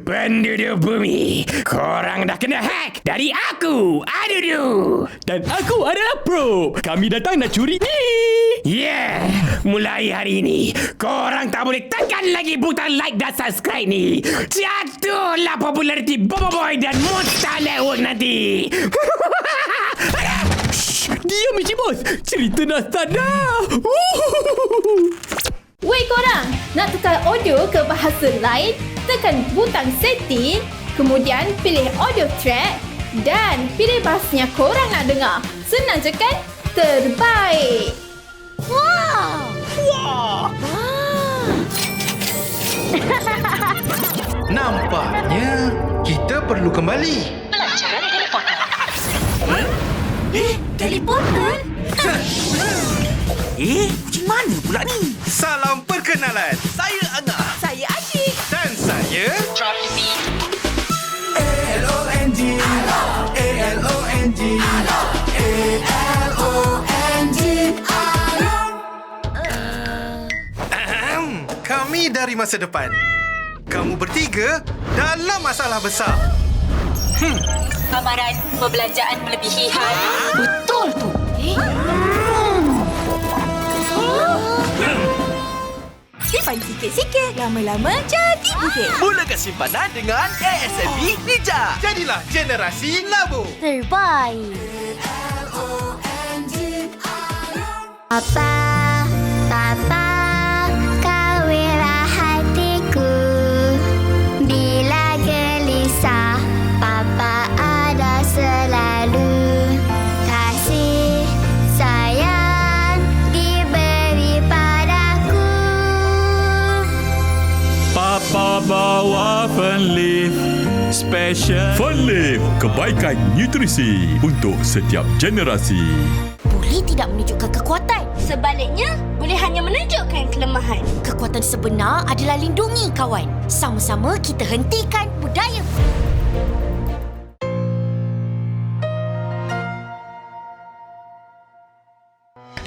Penduduk bumi, korang dah kena hack dari aku, Adudu. Dan aku adalah Pro. Kami datang nak curi ni. Yeah, mulai hari ini, korang tak boleh tekan lagi butang like dan subscribe ni. Jatuhlah populariti Boboiboy dan Monster Network nanti. Diam Michi Bos. Cerita dah start dah. Woi korang, nak tukar audio ke bahasa lain? Tekan butang setting, kemudian pilih audio track dan pilih bahasanya korang nak dengar. Senang je kan? Terbaik! Wow! Wah. Nampaknya kita perlu kembali. Pelajaran teleporter. Teleporter? Macam mana pula ni? Salam perkenalan. Saya Angah. Saya Asyik. Dan saya Drop the beat. ALONG ALONG ALONG kami dari masa depan. Kamu bertiga dalam masalah besar. Amaran perbelanjaan melebihi had. Betul tu! Simpan sikit-sikit, lama-lama jadi bukit. Mulakan simpanan dengan ASMB Ninja. Jadilah generasi labu. Terbaik! Papa, kawinlah hatiku. Bila gelisah, Papa ada selalu. Kasih sayang diberi padaku. Papa bawa Fernleaf Special. Fernleaf, kebaikan nutrisi untuk setiap generasi. Boleh tidak menunjukkan kekuatan. Sebaliknya, boleh hanya menunjukkan kelemahan. Kekuatan sebenar adalah lindungi kawan. Sama-sama kita hentikan budaya.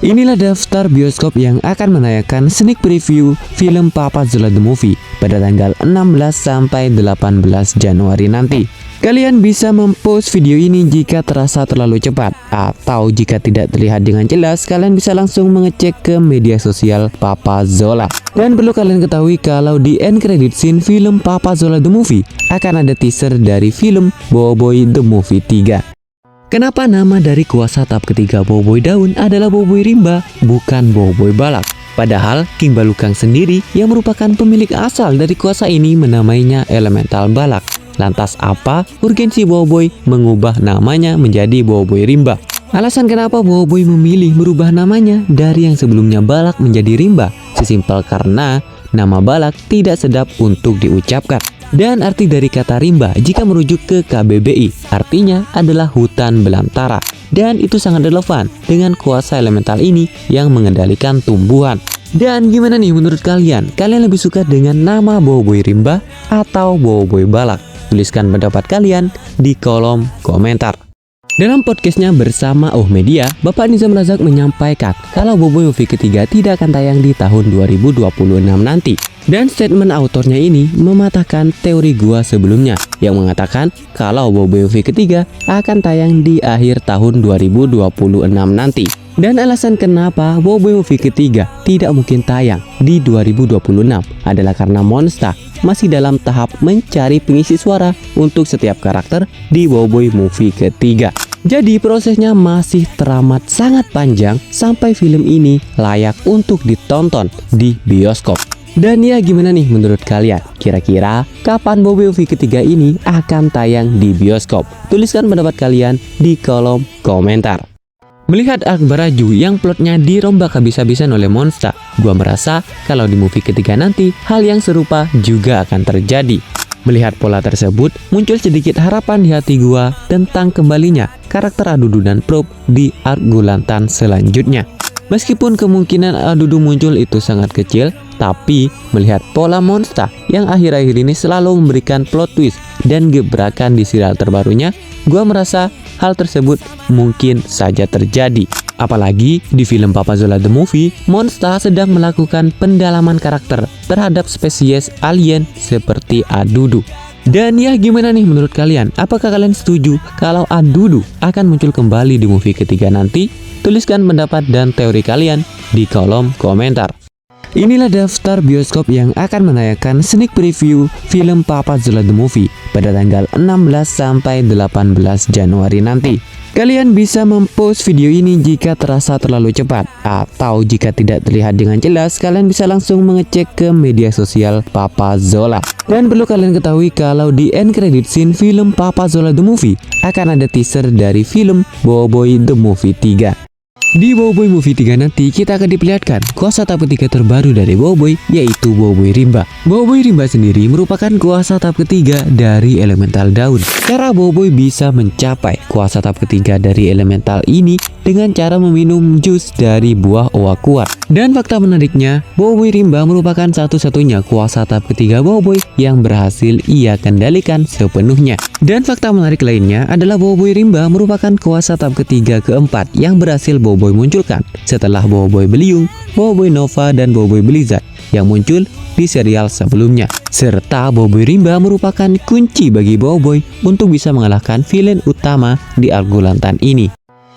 Inilah daftar bioskop yang akan menayangkan sneak preview film Papa Zola The Movie pada tanggal 16 sampai 18 Januari nanti. Kalian bisa mempost video ini jika terasa terlalu cepat, atau jika tidak terlihat dengan jelas, kalian bisa langsung mengecek ke media sosial Papa Zola. Dan perlu kalian ketahui kalau di end credit scene film Papa Zola The Movie akan ada teaser dari film Boboiboy The Movie 3. Kenapa nama dari kuasa tahap ketiga Boboiboy Daun adalah Boboiboy Rimba, bukan Boboiboy Balak? Padahal King Balukang sendiri yang merupakan pemilik asal dari kuasa ini menamainya Elemental Balak. Lantas apa urgensi Boboiboy mengubah namanya menjadi Boboiboy Rimba? Alasan kenapa Boboiboy memilih merubah namanya dari yang sebelumnya Balak menjadi Rimba? Sesimpel karena nama Balak tidak sedap untuk diucapkan. Dan arti dari kata rimba jika merujuk ke KBBI artinya adalah hutan belantara. Dan itu sangat relevan dengan kuasa elemental ini yang mengendalikan tumbuhan. Dan gimana nih menurut kalian? Kalian lebih suka dengan nama Boboiboy Rimba atau Boboiboy Balak? Tuliskan pendapat kalian di kolom komentar. Dalam podcastnya bersama Media, Bapak Nizam Razak menyampaikan kalau Boboiboy Movie ketiga tidak akan tayang di tahun 2026 nanti. Dan statement autornya ini mematahkan teori gua sebelumnya yang mengatakan kalau Boboiboy Movie ketiga akan tayang di akhir tahun 2026 nanti. Dan alasan kenapa Boboiboy Movie ketiga tidak mungkin tayang di 2026 adalah karena Monster masih dalam tahap mencari pengisi suara untuk setiap karakter di Boboiboy Movie ketiga. Jadi prosesnya masih teramat sangat panjang sampai film ini layak untuk ditonton di bioskop. Dan ya gimana nih menurut kalian? Kira-kira kapan Boboiboy Movie ketiga ini akan tayang di bioskop? Tuliskan pendapat kalian di kolom komentar. Melihat arc Baraju yang plotnya dirombak habis-habisan oleh Monster, gua merasa kalau di movie ketiga nanti hal yang serupa juga akan terjadi. Melihat pola tersebut, muncul sedikit harapan di hati gua tentang kembalinya karakter Adudu dan Probe di arc Gulantan selanjutnya. Meskipun kemungkinan Adudu muncul itu sangat kecil, tapi melihat pola Monster yang akhir-akhir ini selalu memberikan plot twist dan gebrakan di serial terbarunya, gua merasa hal tersebut mungkin saja terjadi. Apalagi di film Papa Zola The Movie, Monster sedang melakukan pendalaman karakter terhadap spesies alien seperti Adudu. Dan ya, gimana nih menurut kalian? Apakah kalian setuju kalau Adudu akan muncul kembali di movie ketiga nanti? Tuliskan pendapat dan teori kalian di kolom komentar. Inilah daftar bioskop yang akan menayangkan sneak preview film Papa Zola The Movie pada tanggal 16 sampai 18 Januari nanti. Kalian bisa mempost video ini jika terasa terlalu cepat, atau jika tidak terlihat dengan jelas, kalian bisa langsung mengecek ke media sosial Papa Zola. Dan perlu kalian ketahui kalau di end credit scene film Papa Zola The Movie akan ada teaser dari film Boboiboy The Movie 3. Di Boboiboy Movie 3 nanti kita akan diperlihatkan kuasa tahap ketiga terbaru dari Boboiboy, yaitu Boboiboy Rimba. Boboiboy Rimba sendiri merupakan kuasa tahap ketiga dari elemental daun. Cara Boboiboy bisa mencapai kuasa tahap ketiga dari elemental ini dengan cara meminum jus dari buah oak kuat. Dan fakta menariknya, Boboiboy Rimba merupakan satu-satunya kuasa tahap ketiga Boboiboy yang berhasil ia kendalikan sepenuhnya. Dan fakta menarik lainnya adalah Boboiboy Rimba merupakan kuasa tahap ketiga keempat yang berhasil Boboiboy munculkan setelah Boboiboy Beliung, Boboiboy Nova, dan Boboiboy Blizzard yang muncul di serial sebelumnya. Serta Boboiboy Rimba merupakan kunci bagi Boboiboy untuk bisa mengalahkan villain utama di Argolantan ini.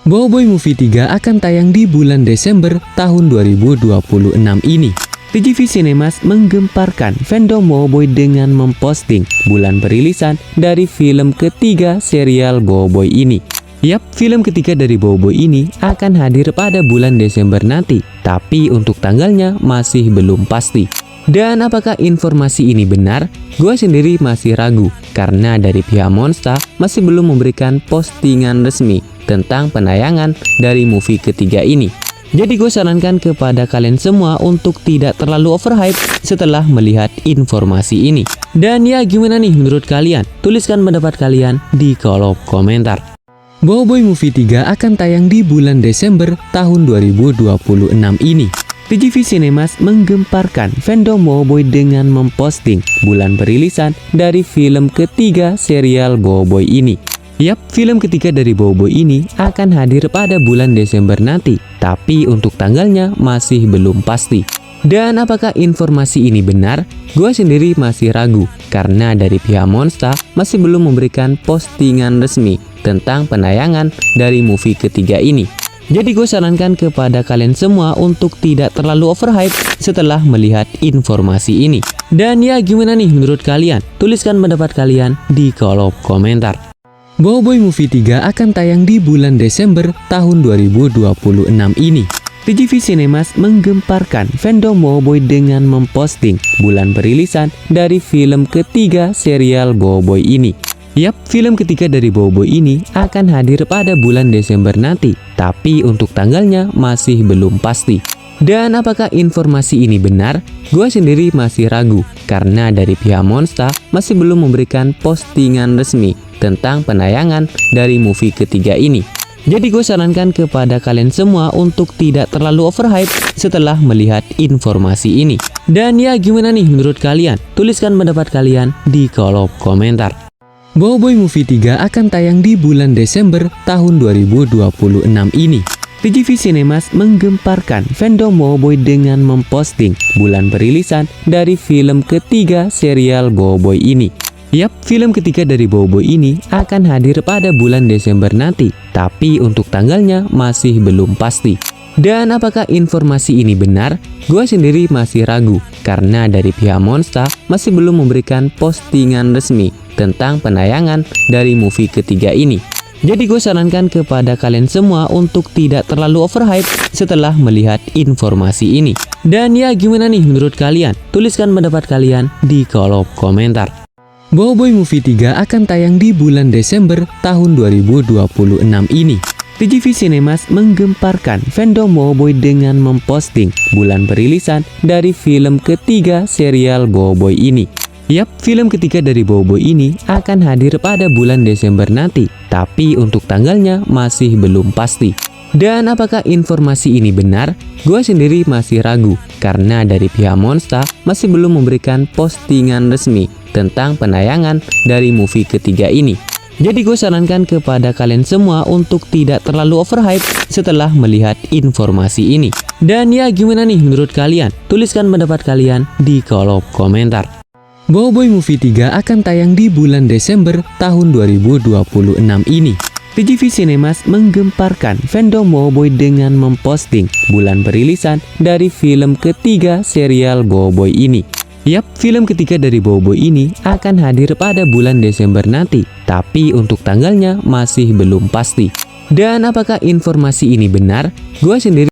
Boboiboy Movie 3 akan tayang di bulan Desember tahun 2026 ini. TGV Cinemas menggemparkan fandom Boboiboy dengan memposting bulan perilisan dari film ketiga serial Boboiboy ini. Yap, film ketiga dari Boboiboy ini akan hadir pada bulan Desember nanti, tapi untuk tanggalnya masih belum pasti. Dan apakah informasi ini benar? Gue sendiri masih ragu, karena dari pihak Monster masih belum memberikan postingan resmi tentang penayangan dari movie ketiga ini. Jadi gue sarankan kepada kalian semua untuk tidak terlalu overhype setelah melihat informasi ini. Dan ya, gimana nih menurut kalian? Tuliskan pendapat kalian di kolom komentar. Boboiboy Movie 3 akan tayang di bulan Desember tahun 2026 ini. TGV Cinemas menggemparkan fandom Boboiboy dengan memposting bulan perilisan dari film ketiga serial Boboiboy ini. Yap, film ketiga dari Boboiboy ini akan hadir pada bulan Desember nanti, tapi untuk tanggalnya masih belum pasti. Dan apakah informasi ini benar? Gue sendiri masih ragu, karena dari pihak Monster masih belum memberikan postingan resmi tentang penayangan dari movie ketiga ini. Jadi gue sarankan kepada kalian semua untuk tidak terlalu overhype setelah melihat informasi ini. Dan ya, gimana nih menurut kalian? Tuliskan pendapat kalian di kolom komentar. Boboiboy Movie 3 akan tayang di bulan Desember tahun 2026 ini. TGV Cinemas menggemparkan fandom Boboiboy dengan memposting bulan perilisan dari film ketiga serial Boboiboy ini. Yap, film ketiga dari Boboiboy ini akan hadir pada bulan Desember nanti, tapi untuk tanggalnya masih belum pasti. Dan apakah informasi ini benar? Gue sendiri masih ragu, karena dari pihak Monster masih belum memberikan postingan resmi tentang penayangan dari movie ketiga ini. Jadi gue sarankan kepada kalian semua untuk tidak terlalu overhype setelah melihat informasi ini. Dan ya, gimana nih menurut kalian? Tuliskan pendapat kalian di kolom komentar. Boboiboy Movie 3 akan tayang di bulan Desember tahun 2026 ini. TGV Cinemas menggemparkan fandom Boboiboy dengan memposting bulan perilisan dari film ketiga serial Boboiboy ini. Yap, film ketiga dari Boboiboy ini akan hadir pada bulan Desember nanti, tapi untuk tanggalnya masih belum pasti. Dan apakah informasi ini benar? Gue sendiri masih ragu, karena dari pihak Monster masih belum memberikan postingan resmi tentang penayangan dari movie ketiga ini. Jadi gue sarankan kepada kalian semua untuk tidak terlalu overhype setelah melihat informasi ini. Dan ya, gimana nih menurut kalian? Tuliskan pendapat kalian di kolom komentar. Boboiboy Movie 3 akan tayang di bulan Desember tahun 2026 ini. TGV Cinemas menggemparkan fandom Boboiboy dengan memposting bulan perilisan dari film ketiga serial Boboiboy ini. Yap, film ketiga dari Boboiboy ini akan hadir pada bulan Desember nanti, tapi untuk tanggalnya masih belum pasti. Dan apakah informasi ini benar? Gue sendiri masih ragu, karena dari pihak Monster masih belum memberikan postingan resmi tentang penayangan dari movie ketiga ini. Jadi gue sarankan kepada kalian semua untuk tidak terlalu overhype setelah melihat informasi ini. Dan ya gimana nih menurut kalian? Tuliskan pendapat kalian di kolom komentar. Boboiboy Movie 3 akan tayang di bulan Desember tahun 2026 ini. TGV Cinemas menggemparkan fandom Boboiboy dengan memposting bulan perilisan dari film ketiga serial Boboiboy ini. Yap, film ketiga dari Boboiboy ini akan hadir pada bulan Desember nanti, tapi untuk tanggalnya masih belum pasti. Dan apakah informasi ini benar? Gua sendiri